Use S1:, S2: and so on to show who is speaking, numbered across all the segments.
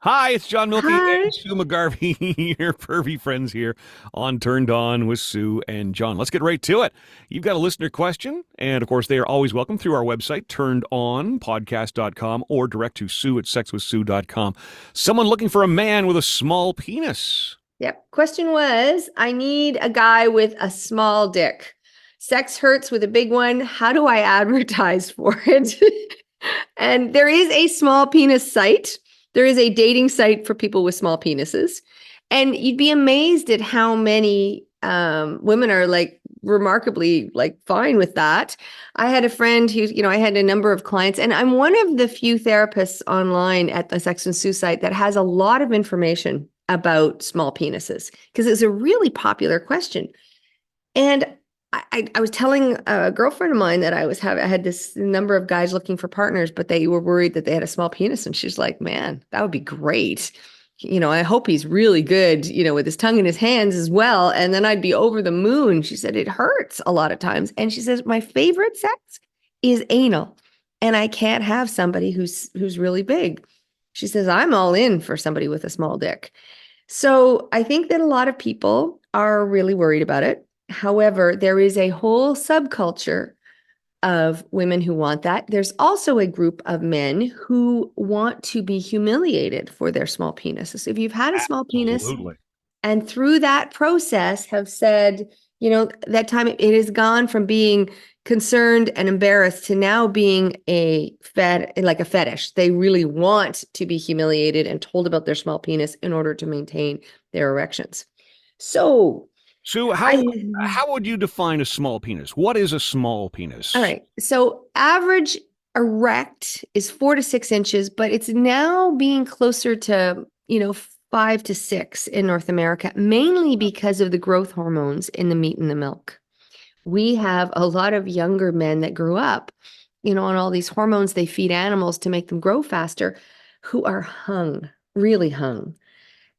S1: Hi, it's John Milky
S2: Hi.
S1: and Sue McGarvey, your pervy friends here on Turned On with Sue and John. Let's get right to it. You've got a listener question, and of course, they are always welcome through our website, turnedonpodcast.com, or direct to Sue at sexwithsue.com. Someone looking for a man with a small penis.
S2: Yep. Question was, I need a guy with a small dick. Sex hurts with a big one. How do I advertise for it? And there is a small penis site. There is a dating site for people with small penises. And you'd be amazed at how many women are like remarkably like fine with that. I had a friend who, I had a number of clients, and I'm one of the few therapists online at the Sex and Sue site that has a lot of information about small penises because it's a really popular question. And I was telling a girlfriend of mine that I had this number of guys looking for partners, but they were worried that they had a small penis. And she's like, man, that would be great. I hope he's really good, with his tongue in his hands as well. And then I'd be over the moon. She said it hurts a lot of times. And she says, my favorite sex is anal. And I can't have somebody who's really big. She says, I'm all in for somebody with a small dick. So I think that a lot of people are really worried about it. However, there is a whole subculture of women who want that. There's also a group of men who want to be humiliated for their small penises. So if you've had a small penis
S1: Absolutely.
S2: and through that process have said, that time it has gone from being concerned and embarrassed to now being like a fetish. They really want to be humiliated and told about their small penis in order to maintain their erections. So
S1: Sue,
S2: I
S1: how would you define a small penis? What is a small
S2: All
S1: penis?
S2: right. So average erect is 4 to 6 inches, but it's now being closer to, 5 to 6 in North America, mainly because of the growth hormones in the meat and the milk. We have a lot of younger men that grew up, on all these hormones they feed animals to make them grow faster, who are hung, really hung.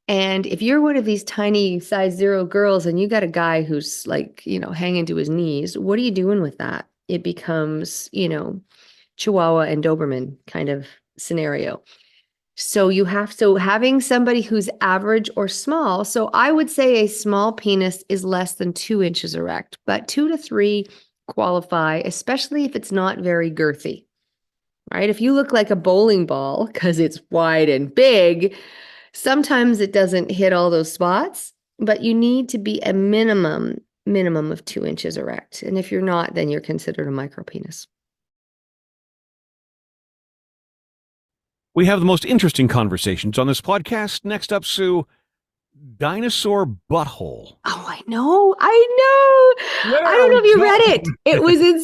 S2: And if you're one of these tiny size zero girls and you got a guy who's like, hanging to his knees, what are you doing with that? It becomes, Chihuahua and Doberman kind of scenario. So having somebody who's average or small. So I would say a small penis is less than 2 inches erect, but 2 to 3 qualify, especially if it's not very girthy, right? If you look like a bowling ball because it's wide and big, sometimes it doesn't hit all those spots, but you need to be a minimum of 2 inches erect. And if you're not, then you're considered a micro penis.
S1: We have the most interesting conversations on this podcast. Next up, Sue, dinosaur butthole.
S2: Oh, I know. I know.
S1: Where
S2: I
S1: are
S2: don't know
S1: we
S2: if you read it.
S1: going?
S2: It was in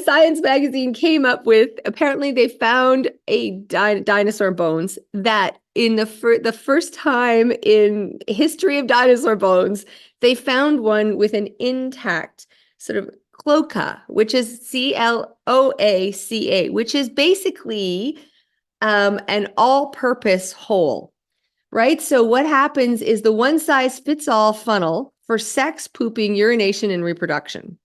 S2: Science Magazine came up with apparently they found a dinosaur bones that in the first time in history of dinosaur bones, they found one with an intact sort of cloaca, which is CLOACA, which is basically an all-purpose hole. Right. So what happens is the one size fits all funnel for sex, pooping, urination, and reproduction.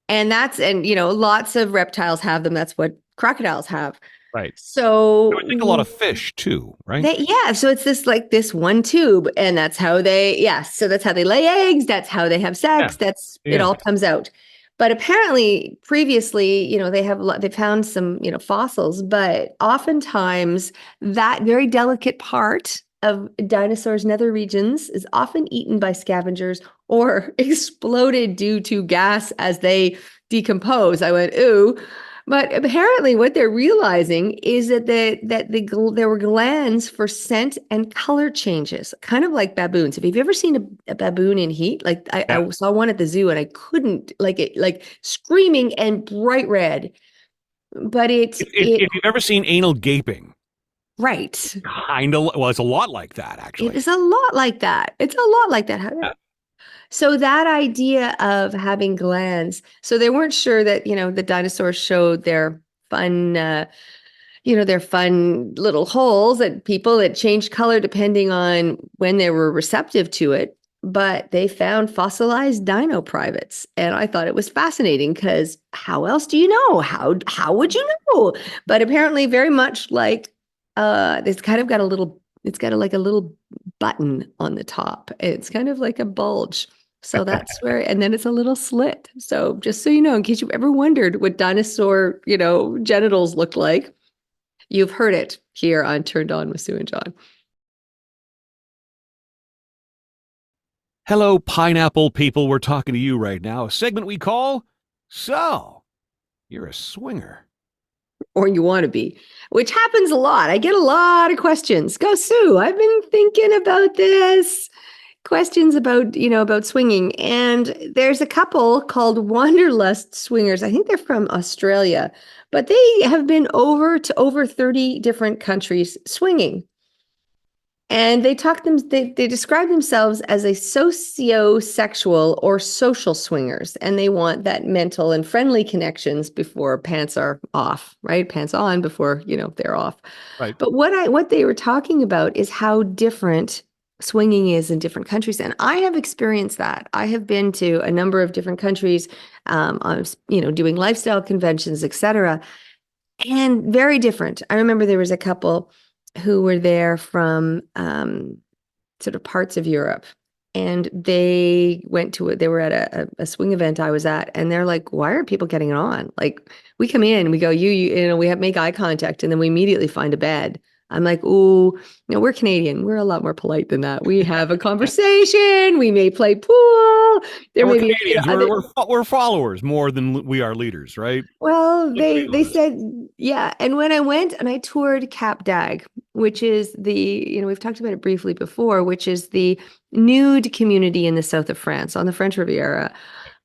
S2: And lots of reptiles have them. That's what crocodiles have.
S1: Right. It would take a lot
S2: So
S1: of fish too, right?
S2: yeah. So it's this one tube, and so that's how they lay eggs. That's how they have
S1: Yeah.
S2: sex. It
S1: Yeah.
S2: all comes out. But apparently previously, they found some, fossils, but oftentimes that very delicate part of dinosaurs' nether regions is often eaten by scavengers or exploded due to gas as they decompose. I went, ooh. But apparently, what they're realizing is there were glands for scent and color changes, kind of like baboons. If you've ever seen a baboon in heat, like
S1: Yeah.
S2: I saw one at the zoo and I couldn't like it, like screaming and bright red. But
S1: If you've ever seen anal gaping,
S2: right.
S1: kind of, well, it's a lot like that,
S2: It
S1: actually.
S2: is a lot like that. It's a lot like that.
S1: Yeah.
S2: So that idea of having glands, so they weren't sure that, the dinosaurs showed fun, their fun little holes at people that changed color depending on when they were receptive to it. But they found fossilized dino privates. And I thought it was fascinating because how else do you know? How would you know? But apparently very much like this kind of got a little It's got like a little button on the top. It's kind of like a bulge. So that's where, and then it's a little slit. So just so you know, in case you've ever wondered what dinosaur, genitals look like, you've heard it here on Turned On with Sue and John.
S1: Hello, pineapple people. We're talking to you right now. A segment we call So You're a Swinger.
S2: Or you want to be, which happens a lot. I get a lot of questions. Go, Sue, I've been thinking about this. Questions about swinging. And there's a couple called Wanderlust Swingers. I think they're from Australia, but they have been over 30 different countries swinging. And they describe themselves as a socio-sexual or social swingers, and they want that mental and friendly connections before pants are off, right? Pants on before, they're off.
S1: Right.
S2: But what they were talking about is how different swinging is in different countries. And I have experienced that. I have been to a number of different countries, doing lifestyle conventions, etc., and very different. I remember there was a couple who were there from sort of parts of Europe, and they were at a swing event I was at, and they're like, why are people getting it on? Like, we come in, we go, we make eye contact, and then we immediately find a bed. I'm like, ooh, we're Canadian. We're a lot more polite than that. We have a conversation. We may play pool. There
S1: we're
S2: may be,
S1: Canadians. We're followers more than we are leaders, right?
S2: well, they said, yeah. And when I went and I toured Cap d'Agde, which is we've talked about it briefly before, which is the nude community in the south of France on the French Riviera.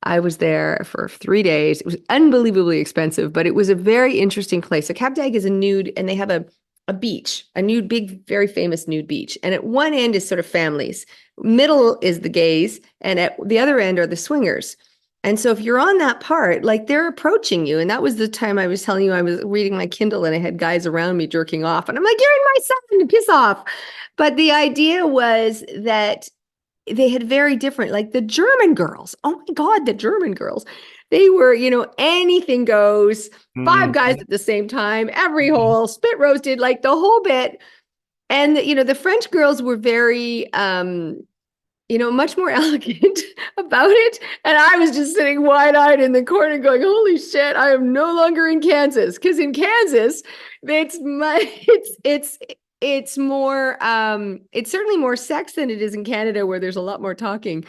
S2: I was there for 3 days. It was unbelievably expensive, but it was a very interesting place. So Cap d'Agde is a nude, and they have a beach, a nude, big, very famous nude beach. And at one end is sort of families. Middle is the gays, and at the other end are the swingers. And so if you're on that part, like, they're approaching you. And that was the time I was telling you I was reading my Kindle and I had guys around me jerking off. And I'm like, you're in my son, piss off. But the idea was that they had very different, like the German girls. Oh my God, the German girls. They were, anything goes, 5 guys at the same time, every hole, spit roasted, like the whole bit. And, the French girls were very, much more elegant about it. And I was just sitting wide-eyed in the corner going, holy shit, I am no longer in Kansas. Because in Kansas, it's more, it's certainly more sex than it is in Canada, where there's a lot more talking.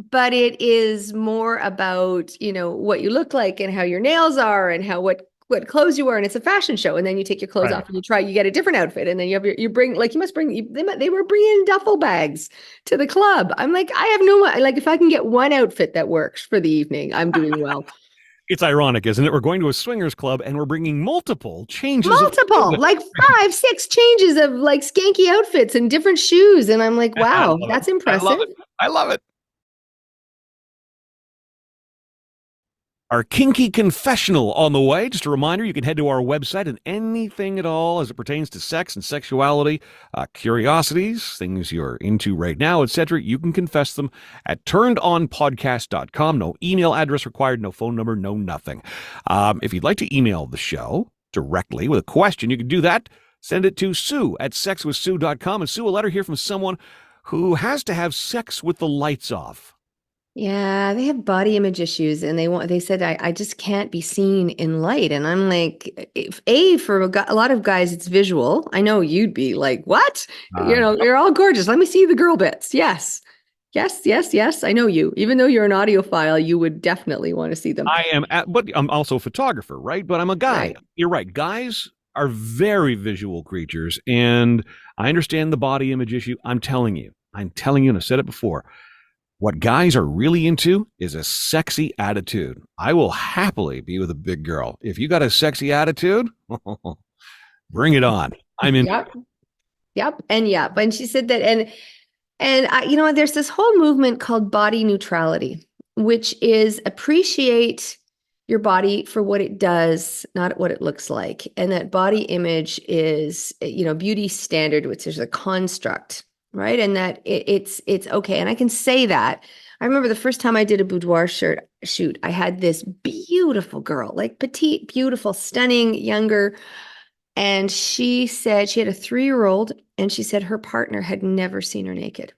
S2: But it is more about, what you look like and how your nails are and what clothes you wear, and it's a fashion show. And then you take your clothes off and you get a different outfit, and then you they were bringing duffel bags to the club. I'm like, I have like, if I can get one outfit that works for the evening, I'm doing well.
S1: It's ironic, isn't it? We're going to a swingers club and we're bringing multiple changes.
S2: Like 5, 6 changes of like skanky outfits and different shoes. And I'm like, wow, that's impressive.
S1: I love it. Our Kinky Confessional on the way. Just a reminder, you can head to our website, and anything at all as it pertains to sex and sexuality, curiosities, things you're into right now, etc., you can confess them at TurnedOnPodcast.com. No email address required, no phone number, no nothing. If you'd like to email the show directly with a question, you can do that. Send it to Sue at sexwithsue.com. And Sue, a letter here from someone who has to have sex with the lights off.
S2: Yeah, they have body image issues, and they said, I just can't be seen in light. And I'm like, for a lot of guys, it's visual. I know you'd be like, what? You're all gorgeous. Let me see the girl bits. Yes. I know you. Even though you're an audiophile, you would definitely want to see them.
S1: I am, but I'm also a photographer, right? But I'm a guy. Right. You're right. Guys are very visual creatures, and I understand the body image issue. I'm telling you, and I've said it before, what guys are really into is a sexy attitude. I will happily be with a big girl. If you got a sexy attitude, bring it on. I'm in.
S2: Yep. And she said that, and there's this whole movement called body neutrality, which is appreciate your body for what it does, not what it looks like. And that body image is, beauty standard, which is a construct. Right. And that it's okay. And I can say that. I remember the first time I did a boudoir shoot, I had this beautiful girl, like petite, beautiful, stunning, younger. And she said she had a 3-year-old, And she said her partner had never seen her naked.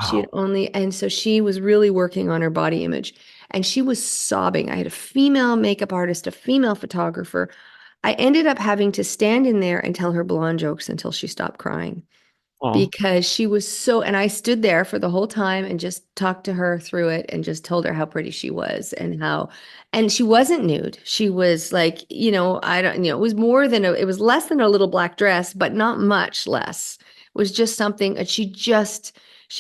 S2: She had
S1: Wow.
S2: only, and so she was really working on her body image and she was sobbing. I had a female makeup artist, a female photographer. I ended up having to stand in there and tell her blonde jokes until she stopped crying
S1: Oh,
S2: because she was so, and I stood there for the whole time and just talked to her through it and just told her how pretty she was and how, and she wasn't nude. She was like, I don't, it was more than it was less than a little black dress, but not much less. It was just something, and she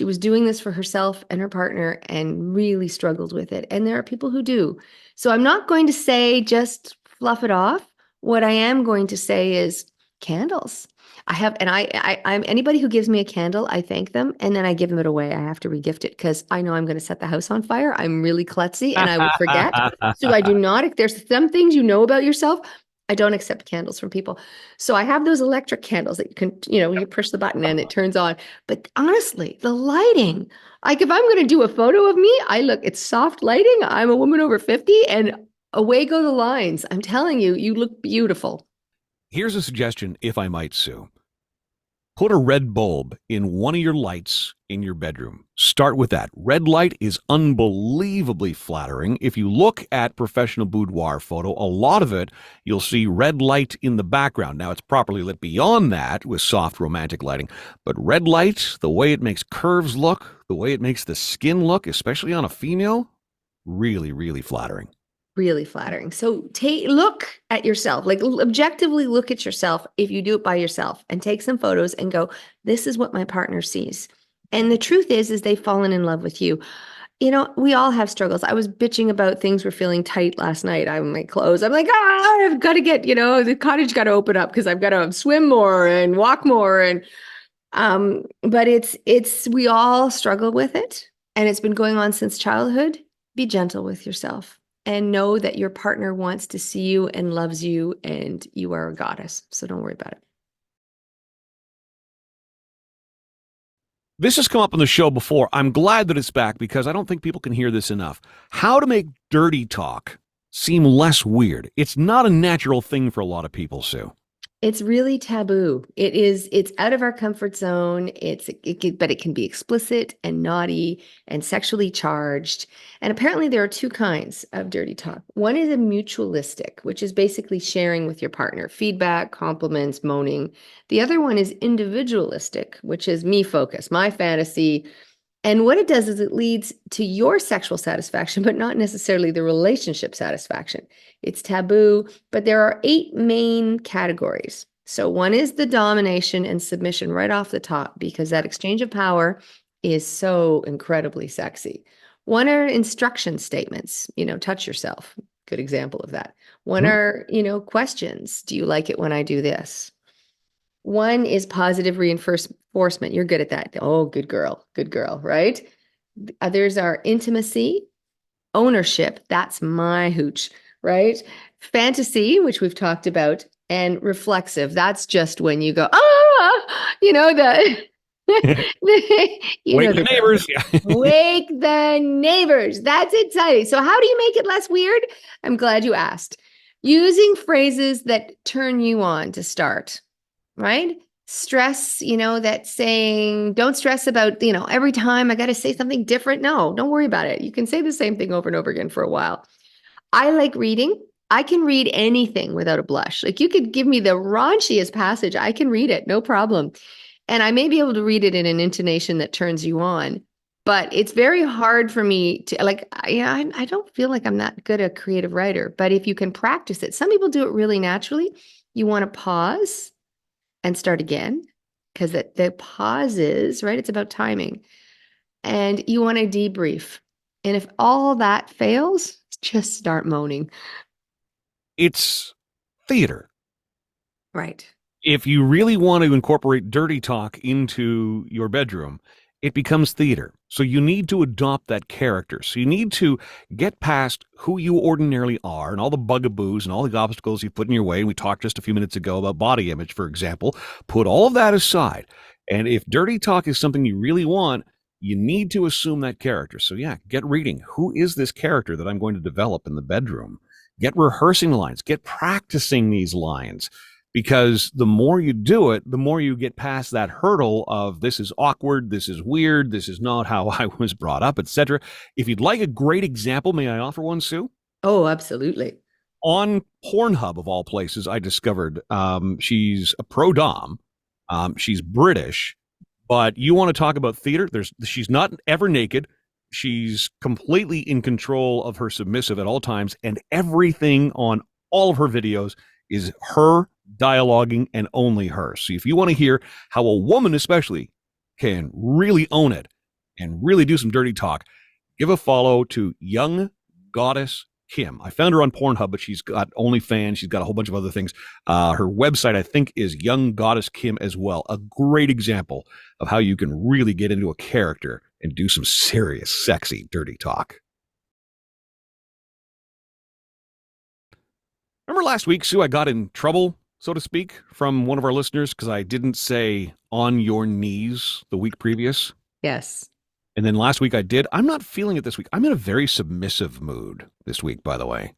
S2: was doing this for herself and her partner and really struggled with it. And there are people who do. So I'm not going to say just fluff it off. What I am going to say is candles. I have, and I'm anybody who gives me a candle, I thank them, and then I give them it away. I have to regift it because I know I'm going to set the house on fire. I'm really klutzy, and I will forget. So I do not. If there's some things you know about yourself, I don't accept candles from people. So I have those electric candles that you can, you push the button and it turns on. But honestly, the lighting, like if I'm going to do a photo of me, it's soft lighting. I'm a woman over 50, and away go the lines. I'm telling you, you look beautiful.
S1: Here's a suggestion, if I might, Sue. Put a red bulb in one of your lights in your bedroom. Start with that. Red light is unbelievably flattering. If you look at professional boudoir photo, a lot of it, you'll see red light in the background. Now, it's properly lit beyond that with soft romantic lighting, but red light, the way it makes curves look, the way it makes the skin look, especially on a female, really, really flattering.
S2: Really flattering. So look at yourself, like objectively look at yourself if you do it by yourself and take some photos and go, this is what my partner sees. And the truth is they've fallen in love with you. We all have struggles. I was bitching about things were feeling tight last night. My clothes. I'm like, I've got to get, the cottage got to open up because I've got to swim more and walk more. And but we all struggle with it. And it's been going on since childhood. Be gentle with yourself and know that your partner wants to see you and loves you and you are a goddess. So don't worry about it.
S1: This has come up on the show before. I'm glad that it's back because I don't think people can hear this enough. How to make dirty talk seem less weird. It's not a natural thing for a lot of people, Sue.
S2: It's really taboo. It's out of our comfort zone. But it can be explicit and naughty and sexually charged. And apparently there are two kinds of dirty talk. One is a mutualistic, which is basically sharing with your partner, feedback, compliments, moaning. The other one is individualistic, which is me focus, my fantasy. And what it does is it leads to your sexual satisfaction, but not necessarily the relationship satisfaction. It's taboo, but there are 8 main categories. So one is the domination and submission right off the top, because that exchange of power is so incredibly sexy. One are instruction statements, touch yourself. Good example of that. One are, questions. Do you like it when I do this? One is positive reinforcement. You're good at that. Oh, good girl, right? Others are intimacy, ownership. That's my hooch, right? Fantasy, which we've talked about, and reflexive. That's just when you go, the,
S1: Wake the neighbors.
S2: wake the neighbors. That's exciting. So how do you make it less weird? I'm glad you asked. Using phrases that turn you on to start. Right? Stress, that saying, don't stress about, every time I got to say something different. No, don't worry about it. You can say the same thing over and over again for a while. I like reading. I can read anything without a blush. Like you could give me the raunchiest passage. I can read it, no problem. And I may be able to read it in an intonation that turns you on. But it's very hard for me to I don't feel like I'm that good a creative writer. But if you can practice it, some people do it really naturally. You want to pause and start again because the pauses, right? It's about timing. And you want to debrief. And if all that fails, just start moaning.
S1: It's theater.
S2: Right.
S1: If you really want to incorporate dirty talk into your bedroom, it becomes theater. So you need to adopt that character. So you need to get past who you ordinarily are and all the bugaboos and all the obstacles you put in your way. And we talked just a few minutes ago about body image, for example. Put all of that aside. And if dirty talk is something you really want, you need to assume that character. So yeah, get reading. Who is this character that I'm going to develop in the bedroom? Get rehearsing lines. Get practicing these lines. because the more you do it, the more you get past that hurdle of this is awkward, this is weird, this is not how I was brought up, etc. If you'd like a great example, may I offer one, Sue?
S2: Oh, absolutely.
S1: On Pornhub, of all places, I discovered she's a pro dom. She's British, but you want to talk about theater? She's not ever naked. She's completely in control of her submissive at all times, and everything on all of her videos is her dialoguing and only her. So if you want to hear how a woman especially can really own it and really do some dirty talk, give a follow to Young Goddess Kim. I found her on Pornhub, but she's got OnlyFans. She's got a whole bunch of other things. Her website, I think, is Young Goddess Kim as well. A great example of how you can really get into a character and do some serious, sexy, dirty talk. Remember last week, Sue, I got in trouble, so to speak, from one of our listeners because I didn't say on your knees the week previous.
S2: Yes.
S1: And then last week I did. I'm not feeling it this week. I'm in a very submissive mood this week, by the way.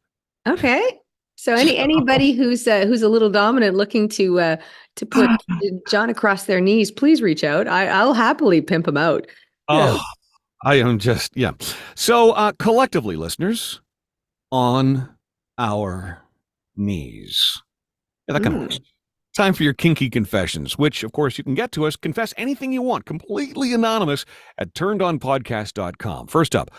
S2: Okay. So anybody who's a little dominant looking to put John across their knees, please reach out. I'll happily pimp him out.
S1: Oh, I am just, yeah. So collectively, listeners, on our knees. Yeah, that kind of works. Time for your Kinky Confessions, which, of course, you can get to us. Confess anything you want, completely anonymous at TurnedOnPodcast.com. First up,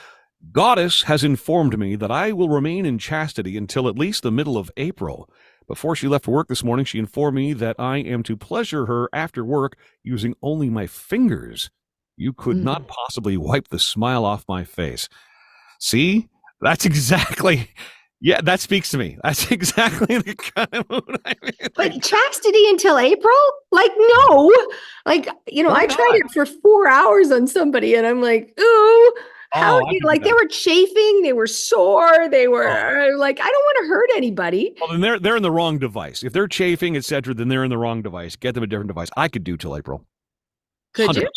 S1: Goddess has informed me that I will remain in chastity until at least the middle of April. Before she left for work this morning, she informed me that I am to pleasure her after work using only my fingers. You could not possibly wipe the smile off my face. See? That's exactly... Yeah, that speaks to me. That's exactly the kind of mood I'm in.
S2: But chastity until April? Like, no. Like, I tried it for 4 hours on somebody and I'm like, ooh, how do you, like, they were chafing, they were sore, they were like, I don't want to hurt anybody.
S1: Well, then they're in the wrong device. If they're chafing, etc., then they're in the wrong device. Get them a different device. I could do till April.
S2: Could
S1: 100%.
S2: you?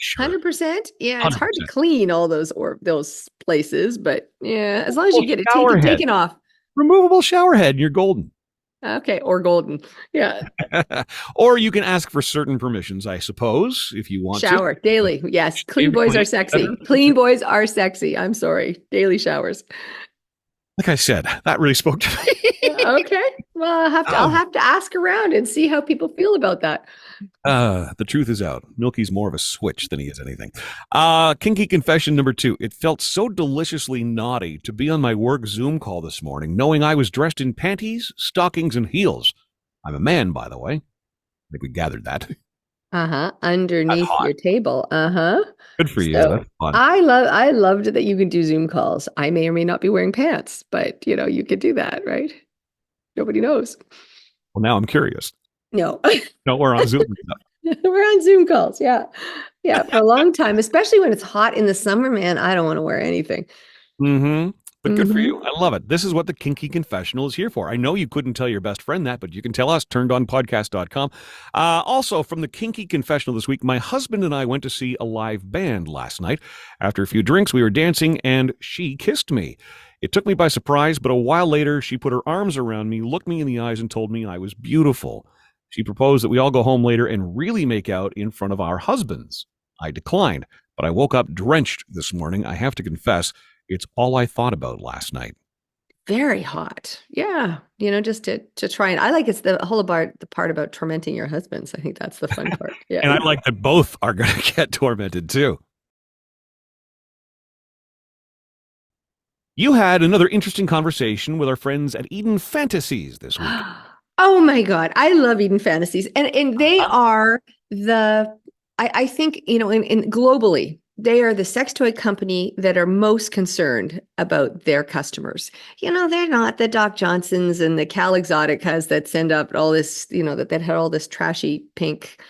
S1: Sure.
S2: 100%? Yeah,
S1: 100%.
S2: it's hard to clean all those places, but yeah, as long as you get it taken off.
S1: Removable shower head and you're golden.
S2: Okay, or golden. Yeah.
S1: Or you can ask for certain permissions, I suppose, if you want
S2: Shower daily. Yes, clean boys are sexy. Clean boys are sexy. I'm sorry. Daily showers.
S1: Like I said, that really spoke to me.
S2: Okay. Well, I'll have to ask around and see how people feel about that.
S1: The truth is out. Milky's more of a switch than he is anything. Kinky confession number 2. It felt so deliciously naughty to be on my work Zoom call this morning, knowing I was dressed in panties, stockings, and heels. I'm a man, by the way. I think we gathered that.
S2: Underneath your table.
S1: Good for you.
S2: So,
S1: that's fun.
S2: I loved that you can do Zoom calls. I may or may not be wearing pants, but you could do that, right? Nobody knows.
S1: Well, now I'm curious.
S2: No.
S1: No, we're on Zoom.
S2: We're on Zoom calls. Yeah. Yeah. For a long time, especially when it's hot in the summer, man, I don't want to wear anything.
S1: But good for you. I love it. This is what the Kinky Confessional is here for. I know you couldn't tell your best friend that, but you can tell us, TurnedOnPodcast.com. Also, from the Kinky Confessional this week, my husband and I went to see a live band last night. After a few drinks, we were dancing, and she kissed me. It took me by surprise, but a while later, she put her arms around me, looked me in the eyes, and told me I was beautiful. She proposed that we all go home later and really make out in front of our husbands. I declined, but I woke up drenched this morning. I have to confess, it's all I thought about last night.
S2: Very hot. Yeah. Just to try and I like it's the part about tormenting your husbands. I think that's the fun part. Yeah.
S1: And I like that both are going to get tormented too. You had another interesting conversation with our friends at Eden Fantasies this week.
S2: Oh my God. I love Eden Fantasies. And they are I think, in globally, they are the sex toy company that are most concerned about their customers. They're not the Doc Johnsons and the Cal Exoticas that send up all this, that had all this trashy pink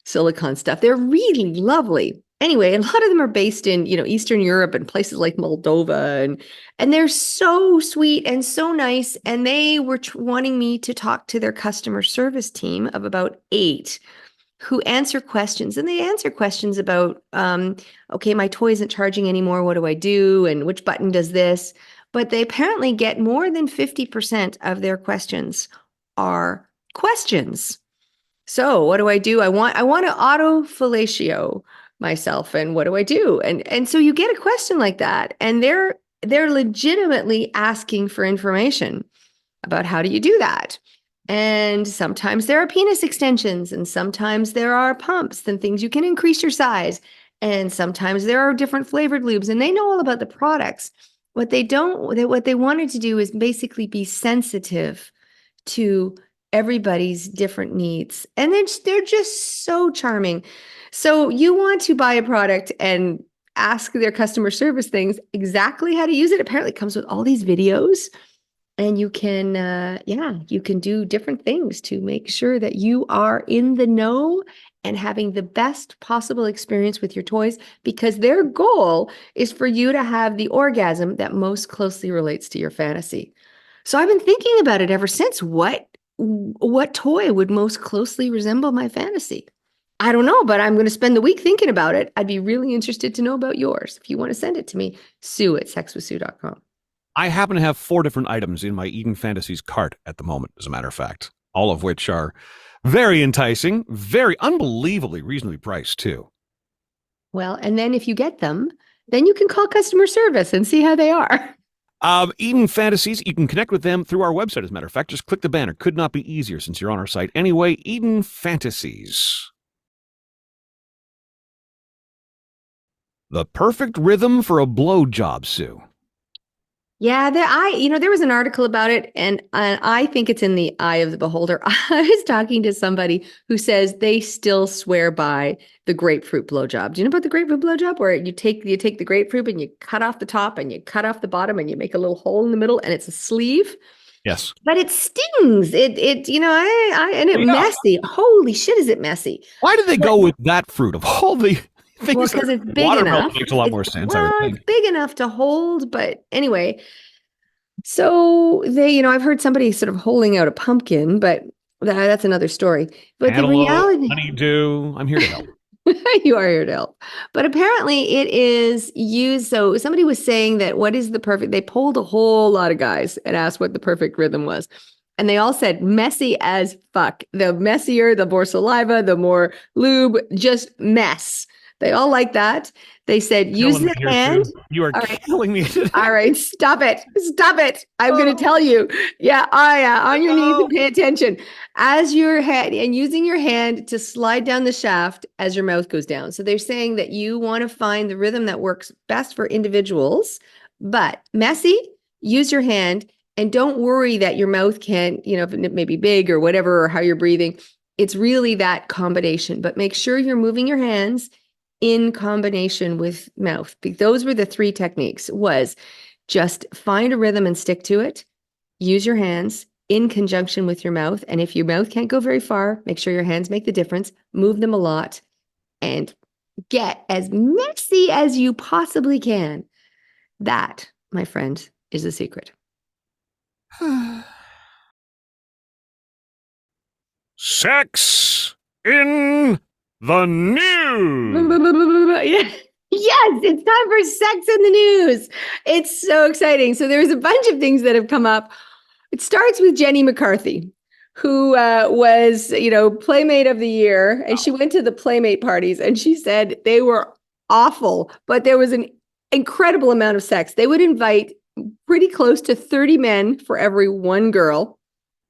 S2: silicone stuff. They're really lovely. Anyway, a lot of them are based in, Eastern Europe and places like Moldova, and they're so sweet and so nice. And they were wanting me to talk to their customer service team of about 8 who answer questions. And they answer questions about, okay, my toy isn't charging anymore. What do I do? And which button does this? But they apparently get more than 50% of their questions are questions. So what do I do? I want to auto fellatio myself, and what do I do? And so you get a question like that, and they're legitimately asking for information about how do you do that. And sometimes there are penis extensions, and sometimes there are pumps and things you can increase your size, and sometimes there are different flavored lubes, and they know all about the products. What they wanted to do is basically be sensitive to everybody's different needs. And then they're just so charming. So you want to buy a product and ask their customer service things exactly how to use it. Apparently it comes with all these videos, and you can you can do different things to make sure that you are in the know and having the best possible experience with your toys, because their goal is for you to have the orgasm that most closely relates to your fantasy. So I've been thinking about it ever since. What toy would most closely resemble my fantasy? I don't know, but I'm going to spend the week thinking about it. I'd be really interested to know about yours. If you want to send it to me, sue@sexwithsue.com.
S1: I happen to have 4 different items in my Eden Fantasies cart at the moment, as a matter of fact, all of which are very enticing, very unbelievably reasonably priced, too.
S2: Well, and then if you get them, then you can call customer service and see how they are.
S1: Eden Fantasies, you can connect with them through our website, as a matter of fact. Just click the banner. Could not be easier since you're on our site. Anyway, Eden Fantasies. The perfect rhythm for a blowjob, Sue.
S2: Yeah, there was an article about it, and I think it's in the eye of the beholder. I was talking to somebody who says they still swear by the grapefruit blowjob. Do you know about the grapefruit blowjob, where you take the grapefruit and you cut off the top and you cut off the bottom and you make a little hole in the middle, and it's a sleeve?
S1: Yes.
S2: But it stings. It messy. Holy shit, is it messy?
S1: Why did they go with that fruit of all the things?
S2: Well, because it's big
S1: watermelon
S2: enough.
S1: Makes a lot more sense, I would think.
S2: It's big enough to hold, but anyway. So I've heard somebody sort of holding out a pumpkin, but that's another story. But the reality,
S1: honeydew, I'm here to help.
S2: You are here to help. But apparently it is used. So somebody was saying that they polled a whole lot of guys and asked what the perfect rhythm was. And they all said messy as fuck. The messier, the more saliva, the more lube, just mess. They all like that. They said, use the hand.
S1: You are killing me today.
S2: All right, stop it. Stop it. I'm going to tell you. Yeah, on your knees and pay attention. As your head, and using your hand to slide down the shaft as your mouth goes down. So they're saying that you want to find the rhythm that works best for individuals, but messy, use your hand, and don't worry that your mouth can't, if it may be big or whatever, or how you're breathing. It's really that combination, but make sure you're moving your hands in combination with mouth. Those were the 3 techniques. Was just find a rhythm and stick to it. Use your hands in conjunction with your mouth. And if your mouth can't go very far, make sure your hands make the difference. Move them a lot and get as messy as you possibly can. That, my friend, is the secret.
S1: Sex in the news.
S2: Yes, it's time for sex in the news. It's so exciting. So there's a bunch of things that have come up. It starts with Jenny McCarthy, who was, Playmate of the Year. And she went to the Playmate parties and she said they were awful, but there was an incredible amount of sex. They would invite pretty close to 30 men for every one girl.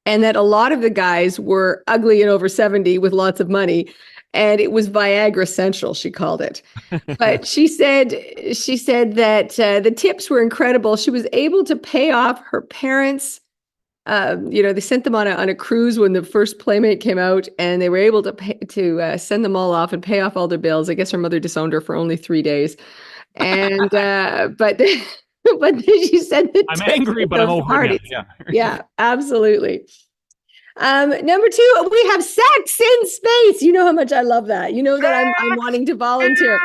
S2: And that a lot of the guys were ugly and over 70 with lots of money. And it was Viagra Central, she called it. But she said that the tips were incredible. She was able to pay off her parents. They sent them on a cruise when the first Playmate came out, and they were able to send them all off and pay off all their bills. I guess her mother disowned her for only 3 days. And but she said that
S1: I'm angry, but I'm over it.
S2: Yeah, absolutely. Number 2, we have sex in space. You know how much I love that. You know that I'm wanting to volunteer.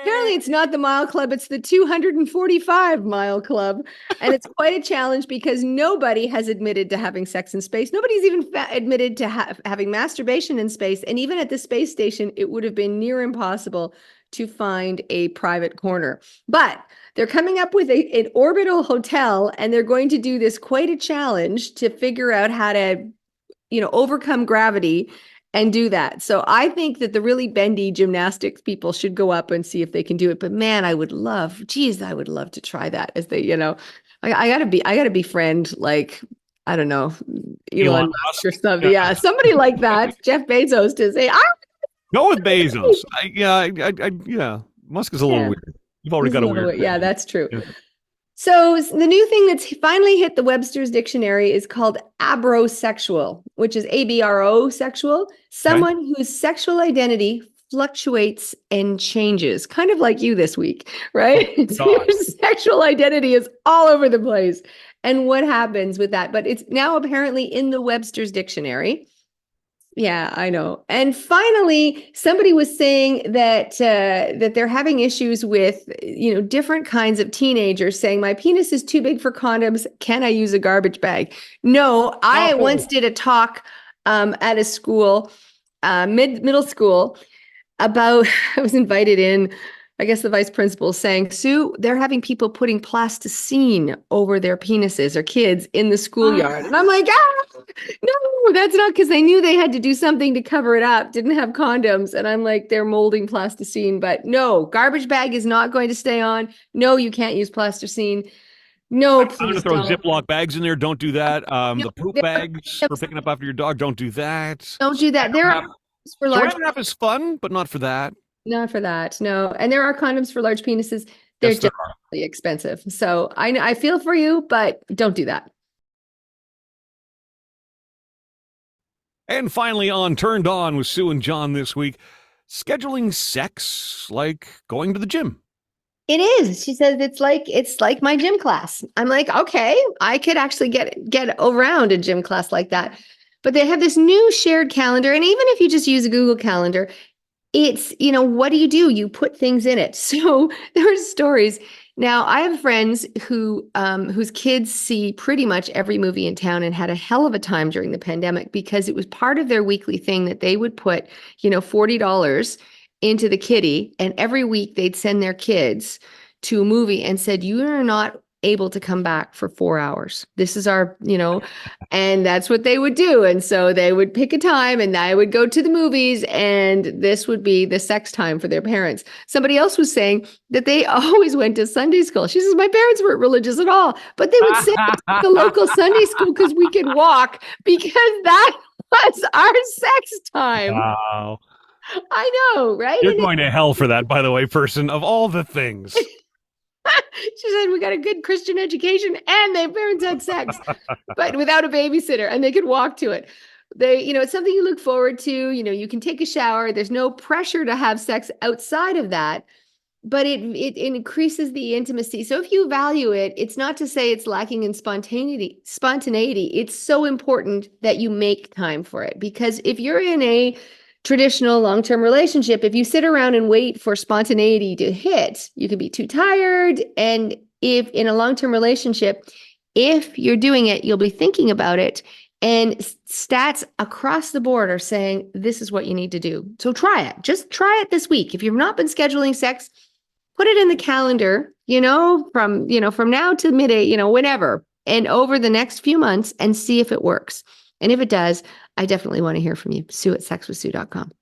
S2: Apparently it's not the mile club, it's the 245 mile club. And it's quite a challenge because nobody has admitted to having sex in space. Nobody's even admitted to having masturbation in space. And even at the space station, it would have been near impossible to find a private corner. But they're coming up with an orbital hotel, and they're going to do this quite a challenge to figure out how to, overcome gravity and do that. So I think that the really bendy gymnastics people should go up and see if they can do it. But man, I would love to try that as they, I gotta befriend, like, I don't know, Elon Musk or something. Yeah, somebody like that, Jeff Bezos, to say,
S1: Go with Bezos. Yeah. Musk is a little weird. You've already got a weird.
S2: Yeah, that's true. Yeah. So the new thing that's finally hit the Webster's dictionary is called abrosexual, which is ABRO sexual, someone whose sexual identity fluctuates and changes, kind of like you this week, right? So your sexual identity is all over the place. And what happens with that? But it's now apparently in the Webster's dictionary. Yeah, I know. And finally, somebody was saying that that they're having issues with, different kinds of teenagers saying, my penis is too big for condoms. Can I use a garbage bag? No, I once did a talk at a school, middle school, about, I was invited in, I guess the vice principal saying, Sue, they're having people putting plasticine over their penises, or kids in the schoolyard. And I'm like, no, that's not, because they knew they had to do something to cover it up, didn't have condoms. And I'm like, they're molding plasticine, but no, garbage bag is not going to stay on. No, you can't use plasticine. No, please
S1: I'm going to throw Ziploc bags in there. Don't do that. The poop bags for picking up after your dog. Don't do that.
S2: Don't do that. There are for large.
S1: Saran wrap is fun, but not for that.
S2: Not for that, no. And there are condoms for large penises. They're just really expensive. So I feel for you, but don't do that.
S1: And finally on Turned On with Sue and John this week, scheduling sex like going to the gym.
S2: It is. She says it's like my gym class. I'm like, okay, I could actually get around a gym class like that. But they have this new shared calendar. And even if you just use a Google Calendar, it's, what do? You put things in it. So there are stories. Now, I have friends whose kids see pretty much every movie in town and had a hell of a time during the pandemic, because it was part of their weekly thing that they would put, $40 into the kitty, and every week they'd send their kids to a movie and said, you are not able to come back for 4 hours. This is our, and that's what they would do. And so they would pick a time, and I would go to the movies, and this would be the sex time for their parents. Somebody else was saying that they always went to Sunday school. She says, my parents weren't religious at all, but they would send us to the local Sunday school because we could walk, because that was our sex time.
S1: Wow.
S2: I know, right?
S1: You're going to hell for that, by the way, person, of all the things.
S2: She said, we got a good Christian education and their parents had sex, but without a babysitter, and they could walk to it. It's something you look forward to. You can take a shower. There's no pressure to have sex outside of that, but it increases the intimacy. So if you value it, it's not to say it's lacking in spontaneity. It's so important that you make time for it, because if you're in a traditional long-term relationship, if you sit around and wait for spontaneity to hit, you could be too tired. And if in a long-term relationship, if you're doing it, you'll be thinking about it. And stats across the board are saying this is what you need to do. So try it. Just try it this week. If you've not been scheduling sex, put it in the calendar, from now to midday, whenever, and over the next few months, and see if it works. And if it does, I definitely want to hear from you. Sue@sexwithsue.com.